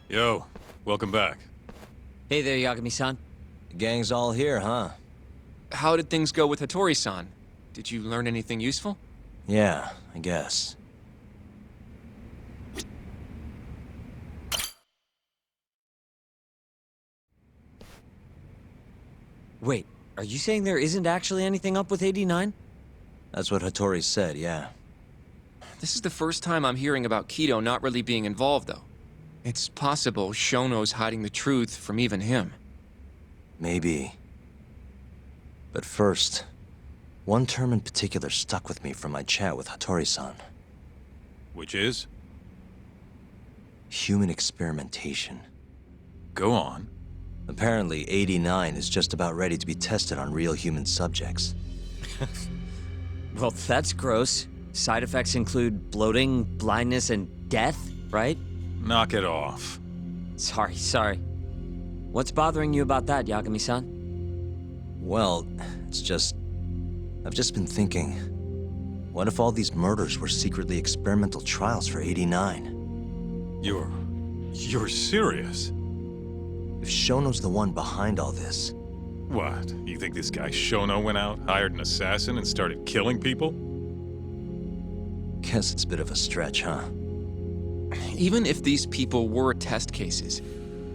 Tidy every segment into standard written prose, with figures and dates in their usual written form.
Yo, welcome back. Hey there, Yagami-san. The gang's all here, huh? How did things go with Hattori-san? Did you learn anything useful? Yeah, I guess. Wait, are you saying there isn't actually anything up with 89? That's what Hattori said, yeah. This is the first time I'm hearing about Kido not really being involved, though. It's possible Shono's hiding the truth from even him. Maybe. But first, one term in particular stuck with me from my chat with Hattori-san. Which is? Human experimentation. Go on. Apparently, 89 is just about ready to be tested on real human subjects. Well, that's gross. Side effects include bloating, blindness, and death, right? Knock it off. Sorry. What's bothering you about that, Yagami-san? Well, it's just... I've just been thinking... What if all these murders were secretly experimental trials for 89? You're serious? If Shono's the one behind all this... What? You think this guy Shono went out, hired an assassin, and started killing people? Guess it's a bit of a stretch, huh? Even if these people were test cases,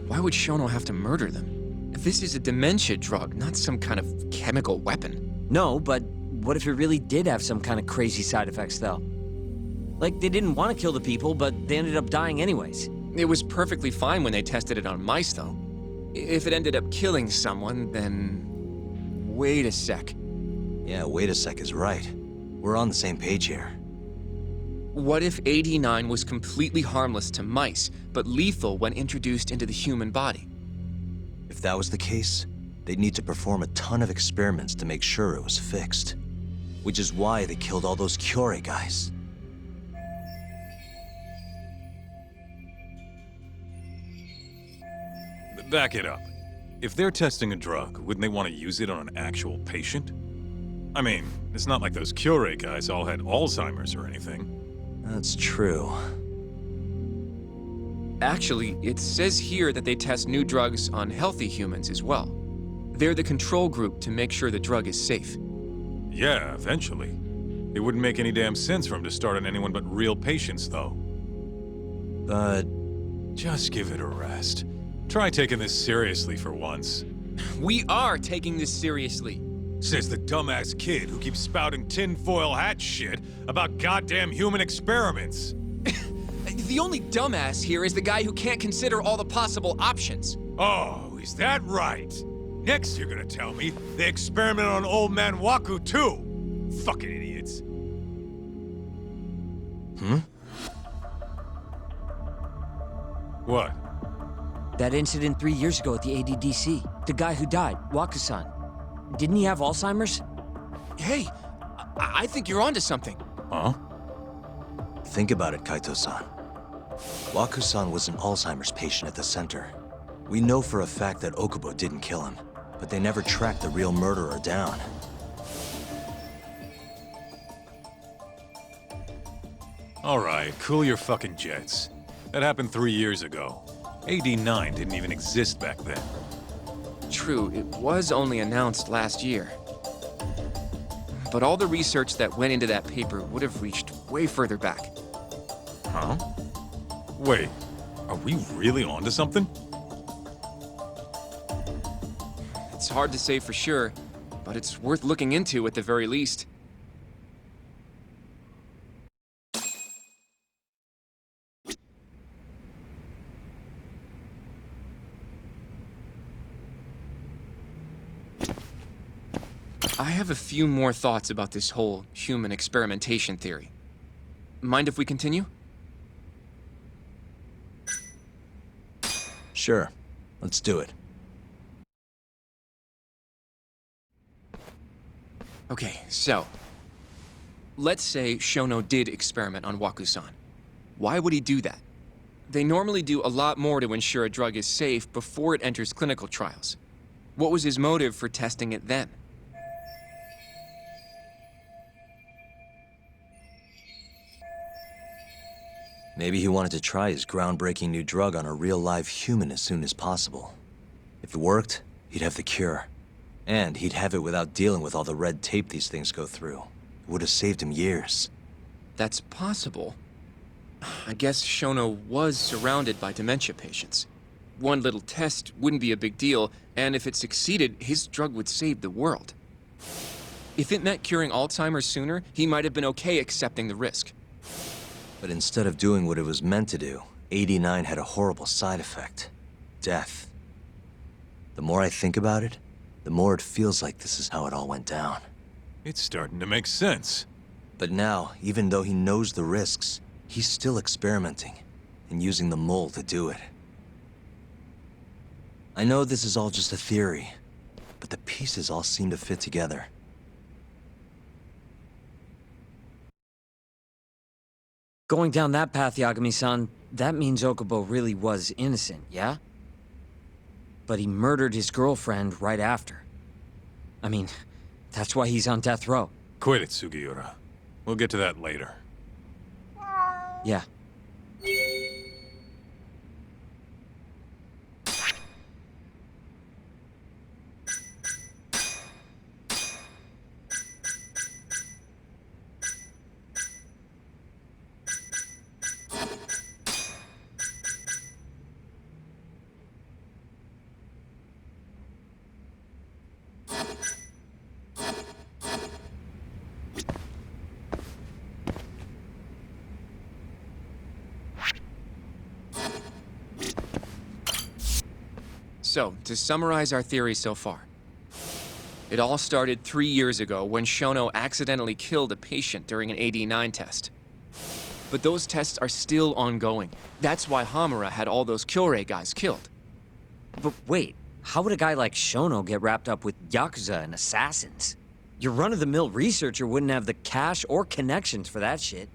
why would Shono have to murder them? This is a dementia drug, not some kind of chemical weapon. No, but what if it really did have some kind of crazy side effects, though? Like, they didn't want to kill the people, but they ended up dying anyways. It was perfectly fine when they tested it on mice, though. If it ended up killing someone, then... Wait a sec. Yeah, wait a sec is right. We're on the same page here. What if 89 was completely harmless to mice, but lethal when introduced into the human body? If that was the case, they'd need to perform a ton of experiments to make sure it was fixed. Which is why they killed all those Kyorei guys. Back it up. If they're testing a drug, wouldn't they want to use it on an actual patient? I mean, it's not like those Kyorei guys all had Alzheimer's or anything. That's true. Actually, it says here that they test new drugs on healthy humans as well. They're the control group to make sure the drug is safe. Yeah, eventually. It wouldn't make any damn sense for him to start on anyone but real patients, though. But... Just give it a rest. Try taking this seriously for once. We are taking this seriously. Says the dumbass kid who keeps spouting tinfoil hat shit about goddamn human experiments. The only dumbass here is the guy who can't consider all the possible options. Oh, is that right? Next you're gonna tell me they experiment on old man Waku too. Fucking idiots. What? That incident 3 years ago at the ADDC. The guy who died, Waku-san. Didn't he have Alzheimer's? Hey, I think you're onto something. Huh? think about it, Kaito-san. Waku-san was an Alzheimer's patient at the center. We know for a fact that Okubo didn't kill him, but they never tracked the real murderer down. All right, cool your fucking jets. That happened 3 years ago. AD9 didn't even exist back then. True, it was only announced last year. But all the research that went into that paper would have reached way further back. Huh? Wait, are we really onto something? It's hard to say for sure, but it's worth looking into at the very least. I have a few more thoughts about this whole human experimentation theory. Mind if we continue? Sure. Let's do it. Okay, so... let's say Shono did experiment on Waku-san. Why would he do that? They normally do a lot more to ensure a drug is safe before it enters clinical trials. What was his motive for testing it then? Maybe he wanted to try his groundbreaking new drug on a real live human as soon as possible. If it worked, he'd have the cure. And he'd have it without dealing with all the red tape these things go through. It would have saved him years. That's possible. I guess Shono was surrounded by dementia patients. One little test wouldn't be a big deal, and if it succeeded, his drug would save the world. If it meant curing Alzheimer's sooner, he might have been okay accepting the risk. But instead of doing what it was meant to do, 89 had a horrible side effect. Death. The more I think about it, the more it feels like this is how it all went down. It's starting to make sense. But now, even though he knows the risks, he's still experimenting and using the mole to do it. I know this is all just a theory, but the pieces all seem to fit together. Going down that path, Yagami-san, that means Okubo really was innocent, yeah? But he murdered his girlfriend right after. I mean, that's why he's on death row. Quit it, Sugiura. We'll get to that later. Yeah. So, to summarize our theory so far. It all started 3 years ago when Shono accidentally killed a patient during an AD9 test. But those tests are still ongoing. That's why Hamura had all those Kyorei guys killed. But wait, how would a guy like Shono get wrapped up with Yakuza and assassins? Your run-of-the-mill researcher wouldn't have the cash or connections for that shit.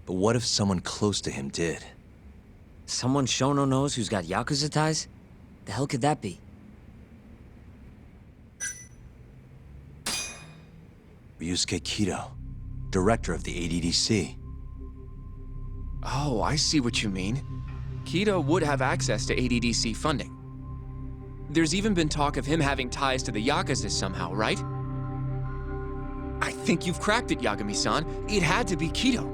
But what if someone close to him did? Someone Shono knows who's got Yakuza ties? The hell could that be? Ryusuke Kido, director of the ADDC. Oh, I see what you mean. Kido would have access to ADDC funding. There's even been talk of him having ties to the Yakuza somehow, right? I think you've cracked it, Yagami-san. It had to be Kido.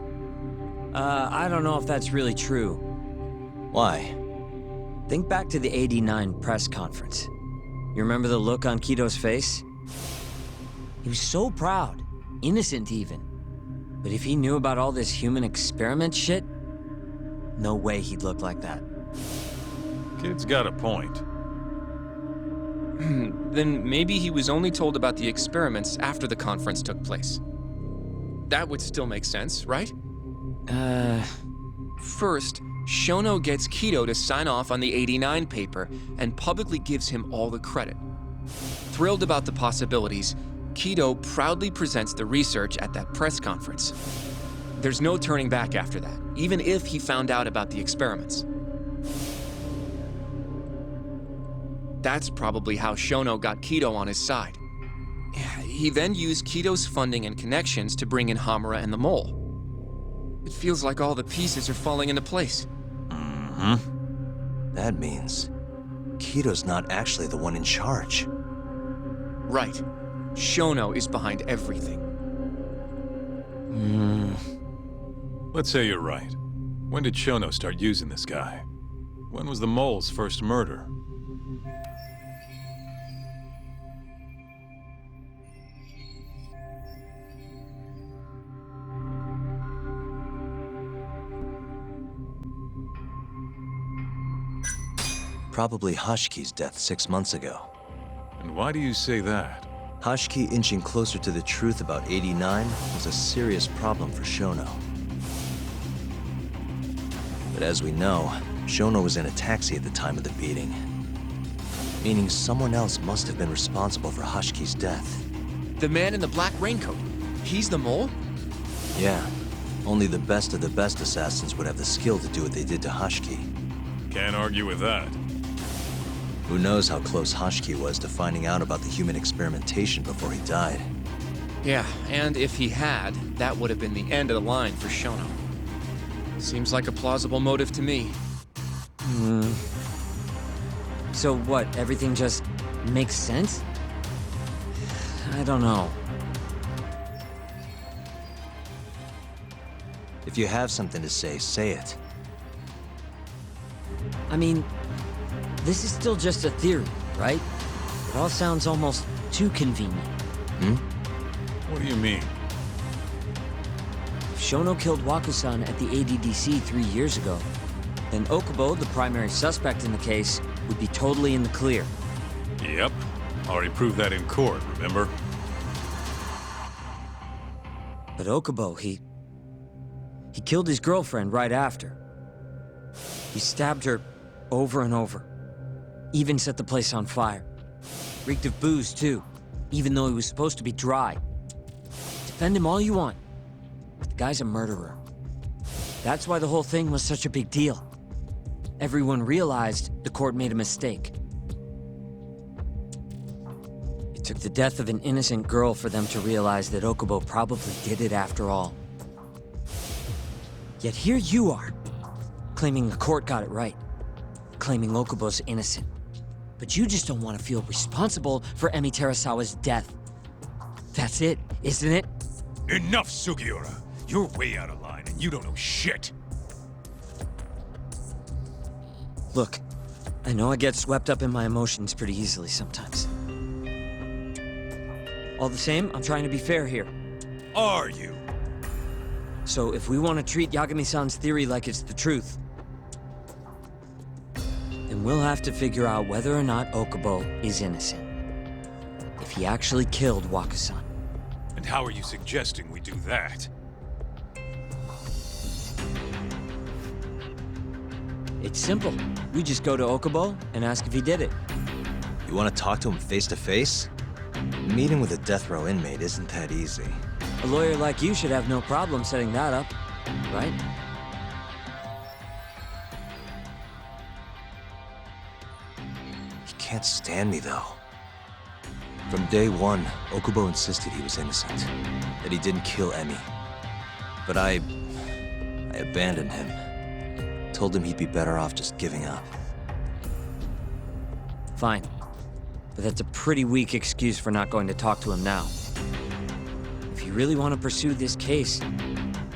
I don't know if that's really true. Why? Think back to the '89 press conference. You remember the look on Kido's face? He was so proud, innocent even. But if he knew about all this human experiment shit, no way he'd look like that. Kid's got a point. Then maybe he was only told about the experiments after the conference took place. That would still make sense, right? First, Shono gets Kido to sign off on the '89 paper and publicly gives him all the credit. Thrilled about the possibilities, Kido proudly presents the research at that press conference. There's no turning back after that, even if he found out about the experiments. That's probably how Shono got Kido on his side. He then used Kido's funding and connections to bring in Hamura and the Mole. It feels like all the pieces are falling into place. That means Kido's not actually the one in charge. Right. Shono is behind everything. Let's say you're right. When did Shono start using this guy? When was the mole's first murder? Probably Hashki's death 6 months ago. And why do you say that? Hashki inching closer to the truth about 89 was a serious problem for Shono. But as we know, Shono was in a taxi at the time of the beating. Meaning someone else must have been responsible for Hashki's death. The man in the black raincoat. He's the Mole? Yeah. Only the best of the best assassins would have the skill to do what they did to Hashki. Can't argue with that. Who knows how close Hashki was to finding out about the human experimentation before he died. Yeah, and if he had, that would have been the end of the line for Shono. Seems like a plausible motive to me. So what, everything just makes sense? I don't know. If you have something to say it. I mean, this is still just a theory, right? It all sounds almost too convenient. What do you mean? If Shono killed Wakusan at the ADDC 3 years ago, then Okubo, the primary suspect in the case, would be totally in the clear. Yep. Already proved that in court, remember? But Okubo, he killed his girlfriend right after. He stabbed her over and over. Even set the place on fire. Reeked of booze, too, even though he was supposed to be dry. Defend him all you want, but the guy's a murderer. That's why the whole thing was such a big deal. Everyone realized the court made a mistake. It took the death of an innocent girl for them to realize that Okubo probably did it after all. Yet here you are, claiming the court got it right, claiming Okubo's innocent. But you just don't want to feel responsible for Emi Terasawa's death. That's it, isn't it? Enough, Sugiura! You're way out of line, and you don't know shit! Look, I know I get swept up in my emotions pretty easily sometimes. All the same, I'm trying to be fair here. Are you? So if we want to treat Yagami-san's theory like it's the truth, then we'll have to figure out whether or not Okubo is innocent. If he actually killed Wakusan. And how are you suggesting we do that? It's simple. We just go to Okubo and ask if he did it. You want to talk to him face to face? Meeting with a death row inmate isn't that easy. A lawyer like you should have no problem setting that up, right? He can't stand me, though. From day one, Okubo insisted he was innocent, that he didn't kill Emi. But I abandoned him. Told him he'd be better off just giving up. Fine. But that's a pretty weak excuse for not going to talk to him now. If you really want to pursue this case,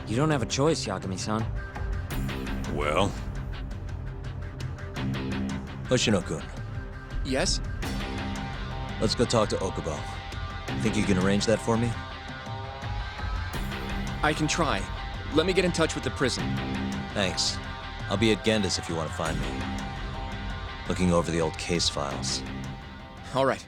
you don't have a choice, Yagami-san. Well? Hoshino-kun, Yes? let's go talk to Okubo. Think you can arrange that for me? I can try. Let me get in touch with the prison. Thanks. I'll be at Genda's if you want to find me. Looking over the old case files. All right.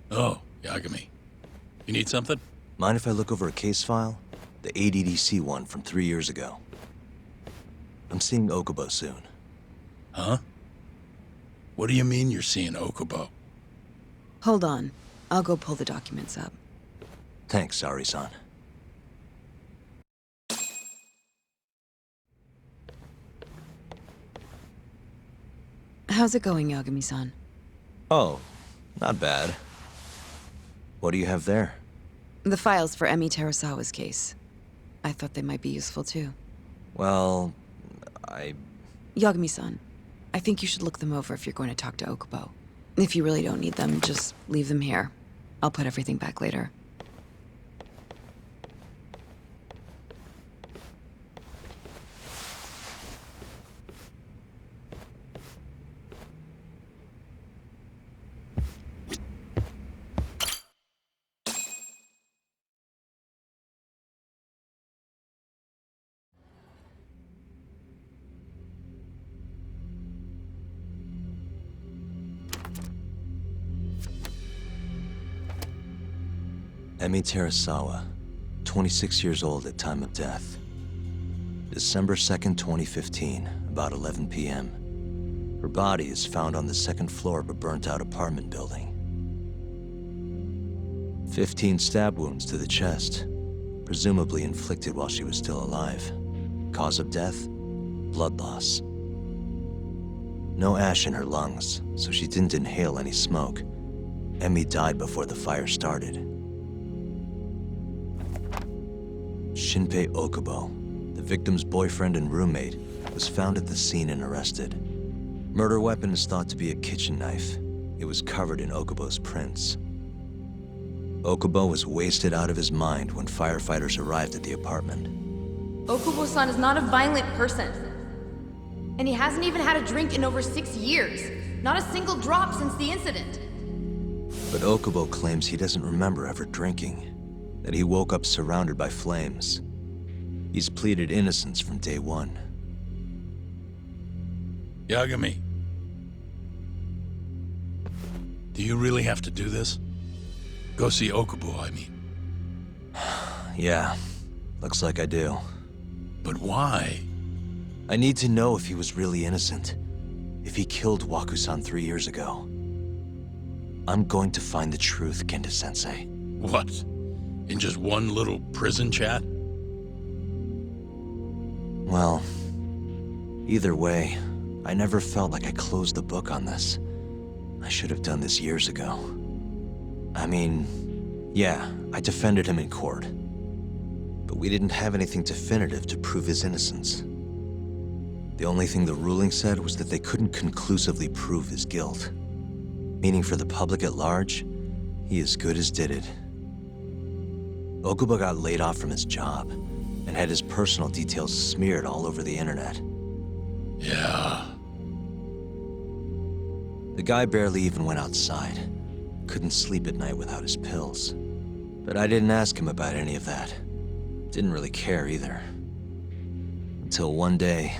Oh, Yagami. You need something? Mind if I look over a case file? The ADDC one from 3 years ago. I'm seeing Okubo soon. Huh? What do you mean you're seeing Okubo? Hold on. I'll go pull the documents up. Thanks, Sari-san. How's it going, Yagami-san? Oh, not bad. What do you have there? The files for Emi Terasawa's case. I thought they might be useful too. Well, Yagami-san, I think you should look them over if you're going to talk to Okubo. If you really don't need them, just leave them here. I'll put everything back later. Emi Terasawa, 26 years old at time of death. December 2nd, 2015, about 11 p.m. Her body is found on the second floor of a burnt-out apartment building. 15 stab wounds to the chest, presumably inflicted while she was still alive. Cause of death? Blood loss. No ash in her lungs, so she didn't inhale any smoke. Emmy died before the fire started. Shinpei Okubo, the victim's boyfriend and roommate, was found at the scene and arrested. Murder weapon is thought to be a kitchen knife. It was covered in Okubo's prints. Okubo was wasted out of his mind when firefighters arrived at the apartment. Okubo-san is not a violent person. And he hasn't even had a drink in over 6 years. Not a single drop since the incident. But Okubo claims he doesn't remember ever drinking, that he woke up surrounded by flames. He's pleaded innocence from day one. Yagami. Do you really have to do this? Go see Okubo, I mean. Yeah, looks like I do. But why? I need to know if he was really innocent. If he killed Waku-san 3 years ago. I'm going to find the truth, Kenta-sensei. What? In just one little prison chat? Well, either way, I never felt like I closed the book on this. I should have done this years ago. I mean, yeah, I defended him in court. But we didn't have anything definitive to prove his innocence. The only thing the ruling said was that they couldn't conclusively prove his guilt. Meaning for the public at large, he as good as did it. Okubo got laid off from his job and had his personal details smeared all over the internet. Yeah. The guy barely even went outside. Couldn't sleep at night without his pills. But I didn't ask him about any of that. Didn't really care either. Until one day,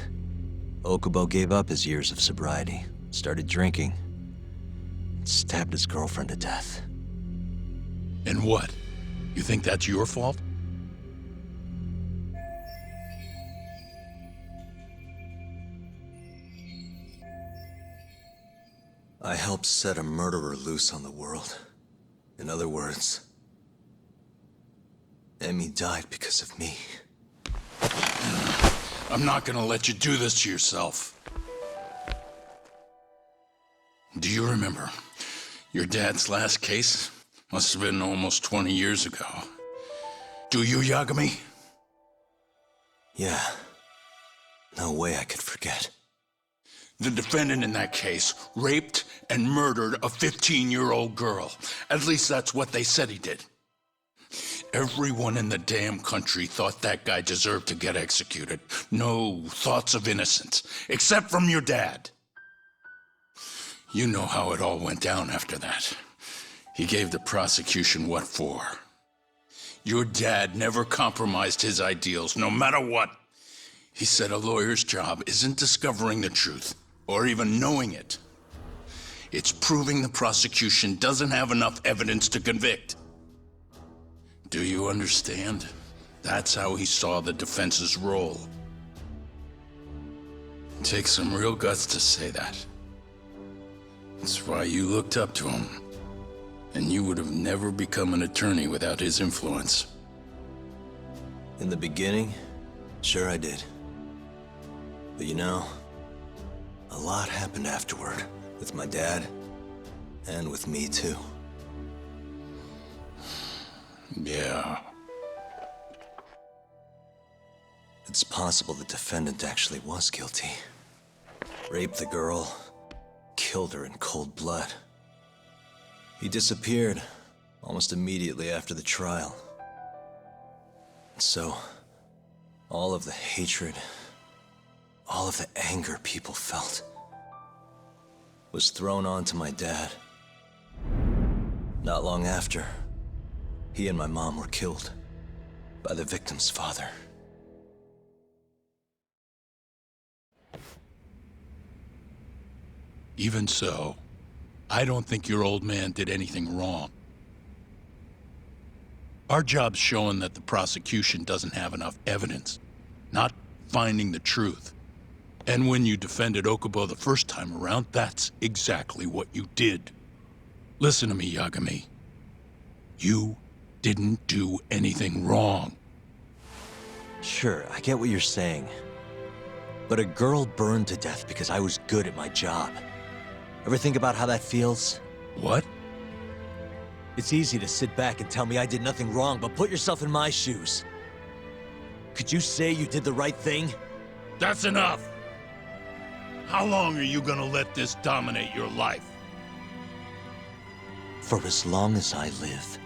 Okubo gave up his years of sobriety, started drinking, and stabbed his girlfriend to death. And what? You think that's your fault? I helped set a murderer loose on the world. In other words, Emmy died because of me. I'm not gonna let you do this to yourself. Do you remember your dad's last case? Must have been almost 20 years ago. Do you, Yagami? Yeah. No way I could forget. The defendant in that case raped and murdered a 15-year-old girl. At least that's what they said he did. Everyone in the damn country thought that guy deserved to get executed. No thoughts of innocence, except from your dad. You know how it all went down after that. He gave the prosecution what for. Your dad never compromised his ideals, no matter what. He said a lawyer's job isn't discovering the truth, or even knowing it. It's proving the prosecution doesn't have enough evidence to convict. Do you understand? That's how he saw the defense's role. It takes some real guts to say that. That's why you looked up to him. And you would have never become an attorney without his influence. In the beginning, sure I did. But you know, a lot happened afterward, with my dad, and with me too. Yeah. It's possible the defendant actually was guilty. Raped the girl, killed her in cold blood. He disappeared almost immediately after the trial. So, all of the hatred, all of the anger people felt was thrown onto my dad. Not long after, he and my mom were killed by the victim's father. Even so, I don't think your old man did anything wrong. Our job's showing that the prosecution doesn't have enough evidence, not finding the truth. And when you defended Okubo the first time around, that's exactly what you did. Listen to me, Yagami. You didn't do anything wrong. Sure, I get what you're saying. But a girl burned to death because I was good at my job. Ever think about how that feels? What? It's easy to sit back and tell me I did nothing wrong, but put yourself in my shoes. Could you say you did the right thing? That's enough! How long are you gonna let this dominate your life? For as long as I live.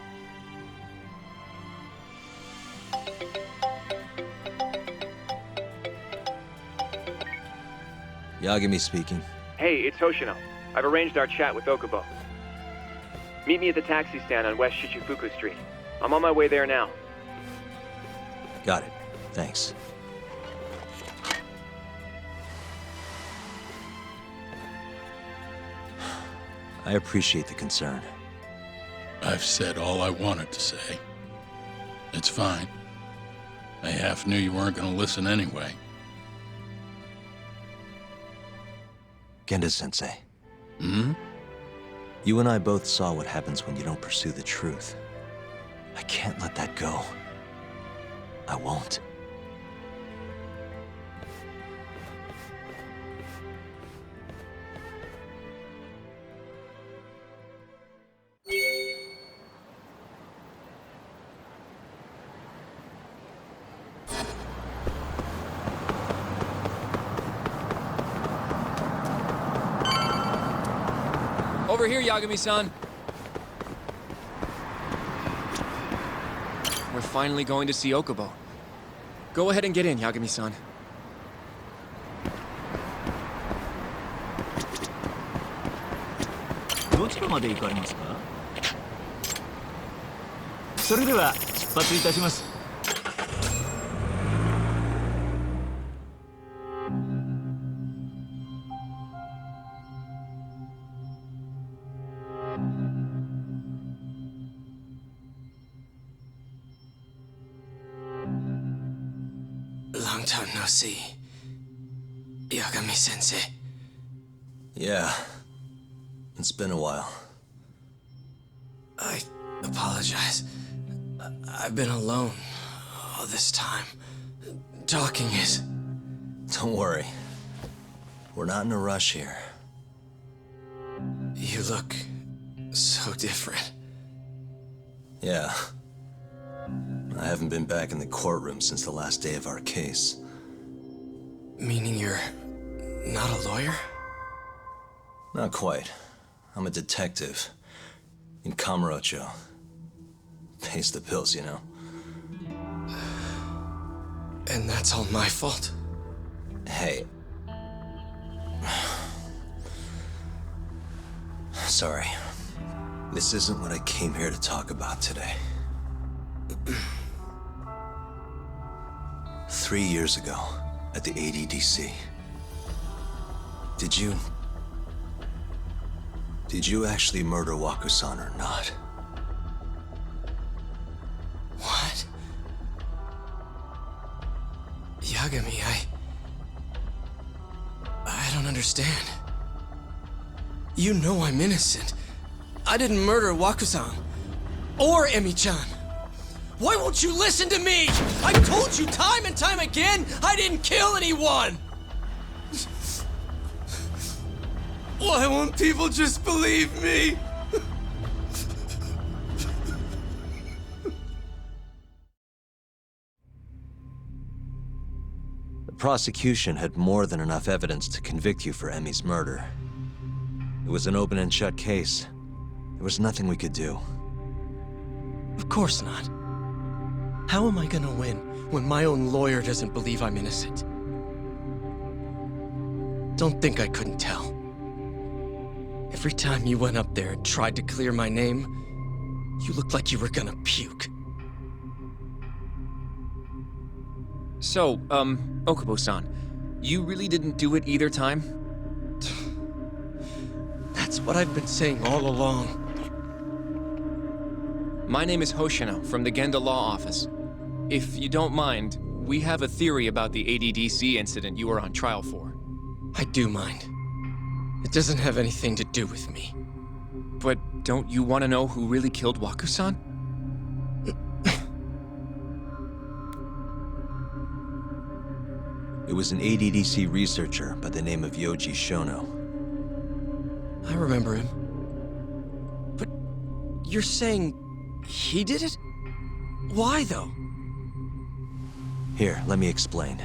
Yagami speaking. Hey, it's Hoshino. I've arranged our chat with Okubo. Meet me at the taxi stand on West Shichifuku Street. I'm on my way there now. Got it. Thanks. I appreciate the concern. I've said all I wanted to say. It's fine. I half knew you weren't gonna listen anyway. Genda-sensei. Hmm? You and I both saw what happens when you don't pursue the truth. I can't let that go. I won't. Over here, Yagami-san. We're finally going to see Okubo. Go ahead and get in, Yagami-san. どちらまで行かれますか？それでは出発いたします。Long time no see. Yagami-sensei. Yeah. It's been a while. I apologize. I've been alone all this time. Talking is... Don't worry. We're not in a rush here. You look so different. Yeah. I haven't been back in the courtroom since the last day of our case. Meaning you're not a lawyer? Not quite. I'm a detective. In Kamurocho. Pays the bills, you know. And that's all my fault? Hey. Sorry. This isn't what I came here to talk about today. 3 years ago, at the ADDC. Did you actually murder Waku-san or not? What? Yagami, I don't understand. You know I'm innocent. I didn't murder Waku-san. Or Emi-chan. Why won't you listen to me? I've told you time and time again, I didn't kill anyone! Why won't people just believe me? The prosecution had more than enough evidence to convict you for Emi's murder. It was an open and shut case. There was nothing we could do. Of course not. How am I gonna win when my own lawyer doesn't believe I'm innocent? Don't think I couldn't tell. Every time you went up there and tried to clear my name, you looked like you were gonna puke. So, Okubo-san, you really didn't do it either time? That's what I've been saying all along. My name is Hoshino from the Genda Law Office. If you don't mind, we have a theory about the ADDC incident you were on trial for. I do mind. It doesn't have anything to do with me. But don't you want to know who really killed Waku-san? It was an ADDC researcher by the name of Yoji Shono. I remember him. But you're saying he did it? Why, though? Here, let me explain.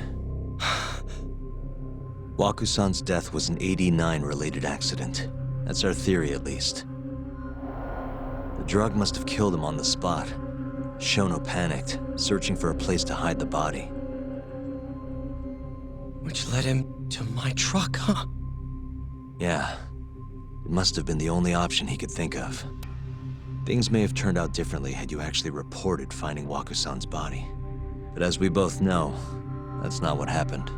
Waku-san's death was an 89-related accident. That's our theory, at least. The drug must have killed him on the spot. Shono panicked, searching for a place to hide the body. Which led him to my truck, huh? Yeah. It must have been the only option he could think of. Things may have turned out differently had you actually reported finding Waku-san's body. But as we both know, that's not what happened.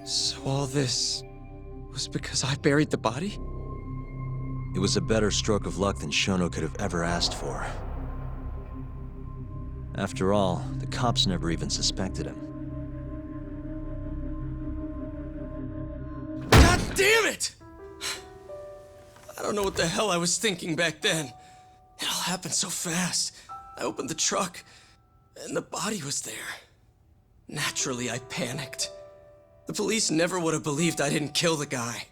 So all this was because I buried the body? It was a better stroke of luck than Shono could have ever asked for. After all, the cops never even suspected him. God damn it! I don't know what the hell I was thinking back then. It all happened so fast. I opened the truck, and the body was there. Naturally, I panicked. The police never would have believed I didn't kill the guy.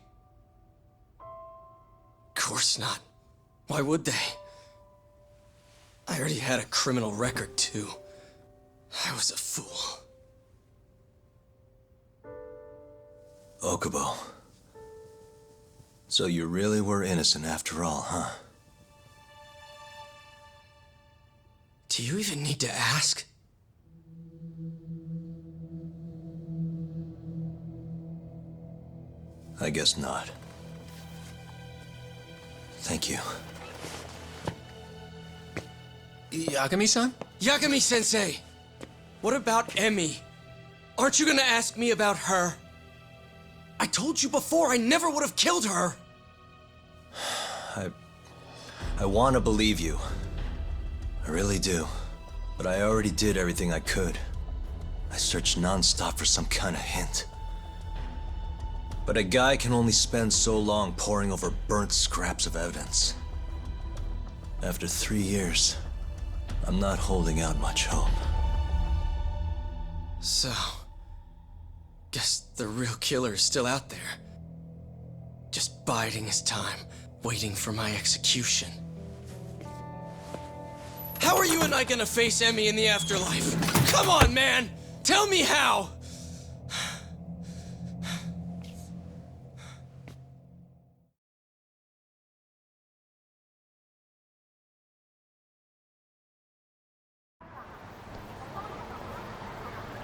Of course not. Why would they? I already had a criminal record, too. I was a fool. Okubo. So you really were innocent after all, huh? Do you even need to ask? I guess not. Thank you. Yagami-san? Yagami-sensei! What about Emi? Aren't you gonna ask me about her? I told you before I never would have killed her! I want to believe you. I really do. But I already did everything I could. I searched non-stop for some kind of hint. But a guy can only spend so long poring over burnt scraps of evidence. After 3 years, I'm not holding out much hope. So, guess the real killer is still out there. Just biding his time, waiting for my execution. How are you and I gonna face Emi in the afterlife? Come on, man! Tell me how!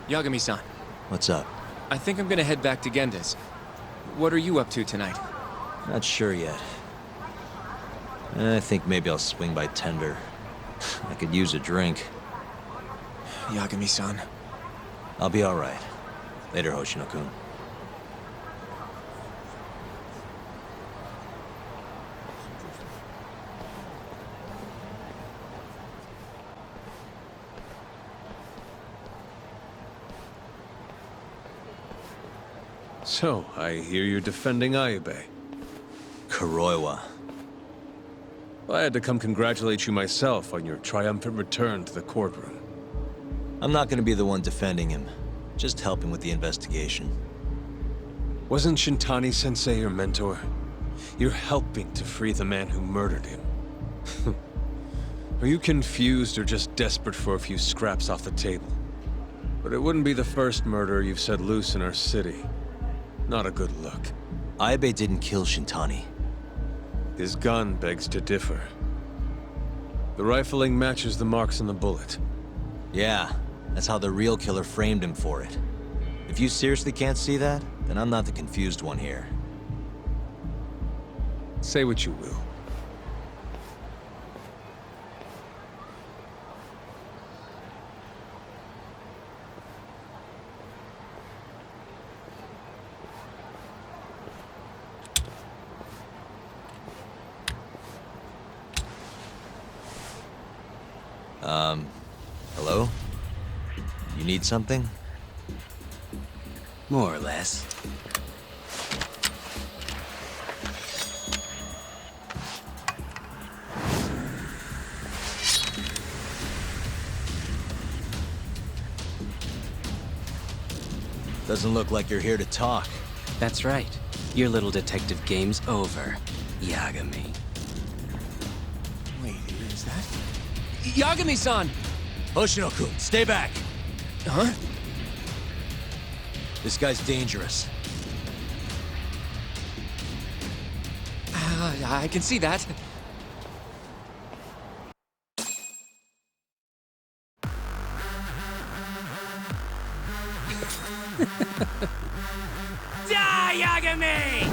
Yagami-san. What's up? I think I'm gonna head back to Genda's. What are you up to tonight? Not sure yet. I think maybe I'll swing by Tender. I could use a drink. Yagami-san. I'll be all right. Later, Hoshino-kun. So, I hear you're defending Ayube. Kuroiwa. I had to come congratulate you myself on your triumphant return to the courtroom. I'm not gonna be the one defending him. Just helping with the investigation. Wasn't Shintani-sensei your mentor? You're helping to free the man who murdered him. Are you confused or just desperate for a few scraps off the table? But it wouldn't be the first murder you've set loose in our city. Not a good look. Ayube didn't kill Shintani. His gun begs to differ. The rifling matches the marks on the bullet. Yeah, that's how the real killer framed him for it. If you seriously can't see that, then I'm not the confused one here. Say what you will. need something? More or less. Doesn't look like you're here to talk. That's right. Your little detective game's over, Yagami. Wait, is that? Yagami-san! Hoshino-kun, stay back! Huh? This guy's dangerous. I can see that. Die, Yagami!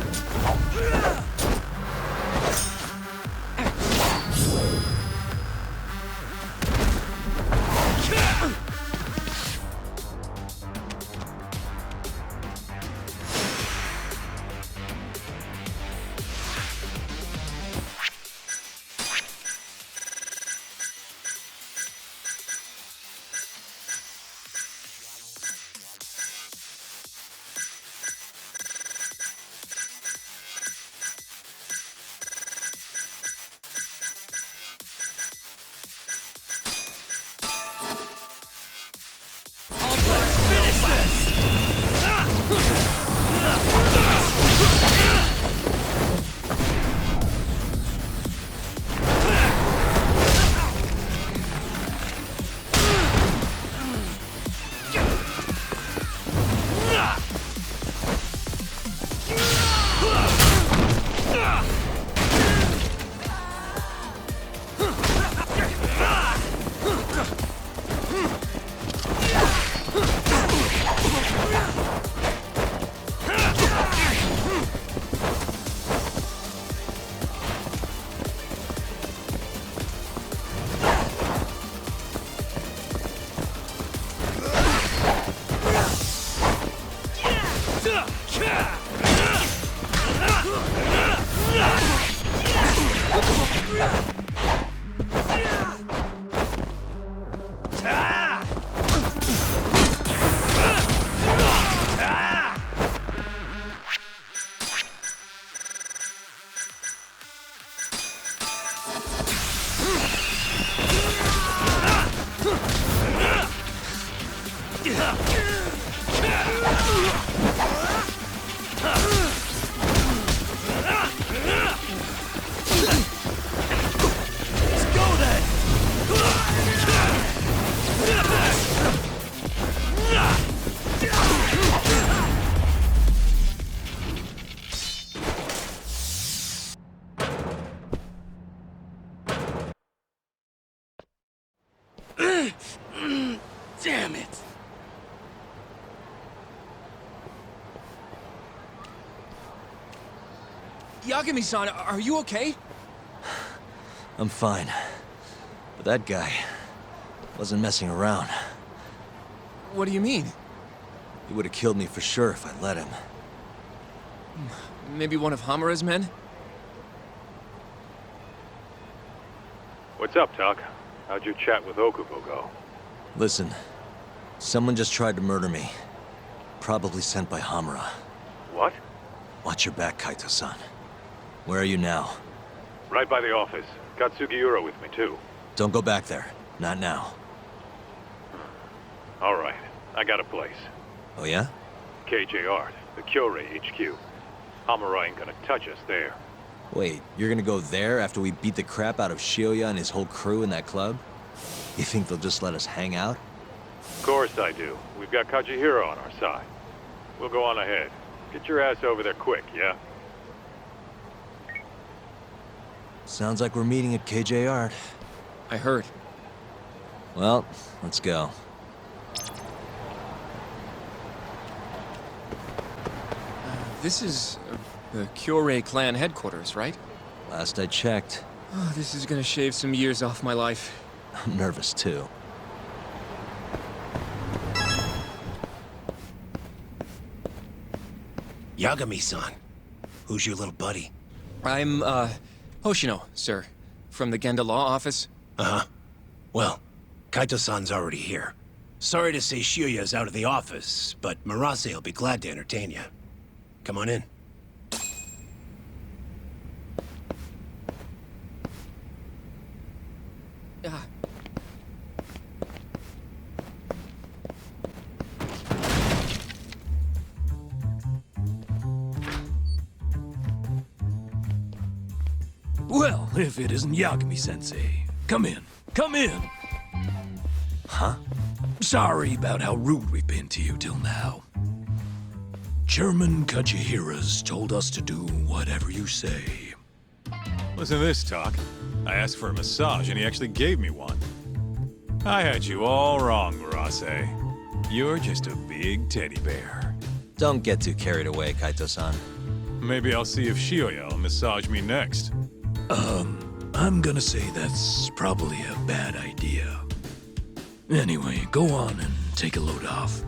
Damn it! Yagami-san, are you okay? I'm fine. But that guy wasn't messing around. What do you mean? He would have killed me for sure if I let him. Maybe one of Hamura's men? What's up, Tuck? How'd your chat with Okubo go? Listen, someone just tried to murder me. Probably sent by Hamura. What? Watch your back, Kaito-san. Where are you now? Right by the office. Got Sugiura with me, too. Don't go back there. Not now. All right. I got a place. Oh yeah? KJ Art, the Kyorei HQ. Hamura ain't gonna touch us there. Wait, you're gonna go there after we beat the crap out of Shioya and his whole crew in that club? You think they'll just let us hang out? Of course I do. We've got Kajihiro on our side. We'll go on ahead. Get your ass over there quick, yeah? Sounds like we're meeting at KJ Art. I heard. Well, let's go. This is the Kyorei clan headquarters, right? Last I checked. Oh, this is gonna shave some years off my life. I'm nervous too. Yagami-san. Who's your little buddy? I'm, Hoshino, sir. From the Genda Law Office. Uh-huh. Well, Kaito-san's already here. Sorry to say Shioya's out of the office, but Marase will be glad to entertain you. Come on in. Ah. Well, if it isn't Yagami-sensei. Come in. Come in! Huh? Sorry about how rude we've been to you till now. Chairman Kajihira's told us to do whatever you say. Listen to this talk. I asked for a massage and he actually gave me one. I had you all wrong, Marase. You're just a big teddy bear. Don't get too carried away, Kaito-san. Maybe I'll see if Shioya will massage me next. I'm gonna say that's probably a bad idea. Anyway, go on and take a load off.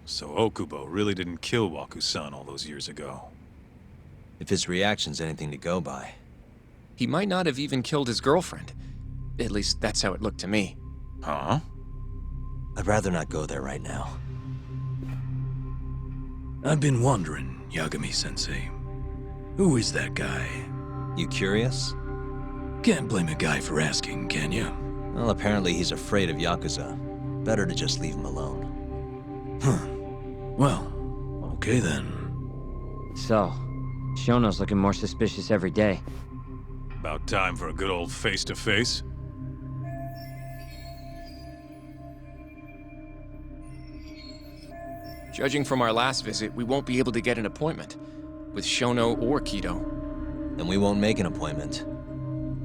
So Okubo really didn't kill Waku-san all those years ago. If his reaction's anything to go by. He might not have even killed his girlfriend. At least that's how it looked to me. Huh? I'd rather not go there right now. I've been wondering, Yagami-sensei. Who is that guy? You curious? Can't blame a guy for asking, can you? Well, apparently he's afraid of Yakuza. Better to just leave him alone. Huh. Well, okay then. So, Shono's looking more suspicious every day. About time for a good old face-to-face. Judging from our last visit, we won't be able to get an appointment with Shono or Kido. And we won't make an appointment.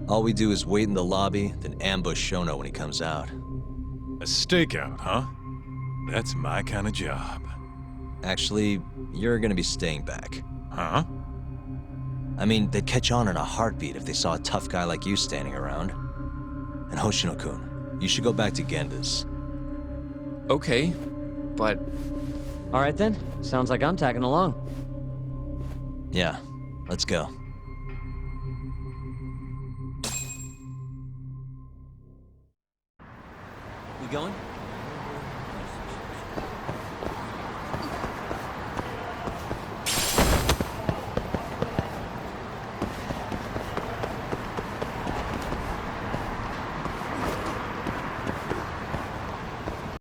All we do is wait in the lobby, then ambush Shono when he comes out. A stakeout, huh? That's my kind of job. Actually, you're gonna be staying back. Huh? I mean, they'd catch on in a heartbeat if they saw a tough guy like you standing around. And Hoshino-kun, you should go back to Genda's. Okay, but... All right then, sounds like I'm tagging along. Yeah, let's go. We going?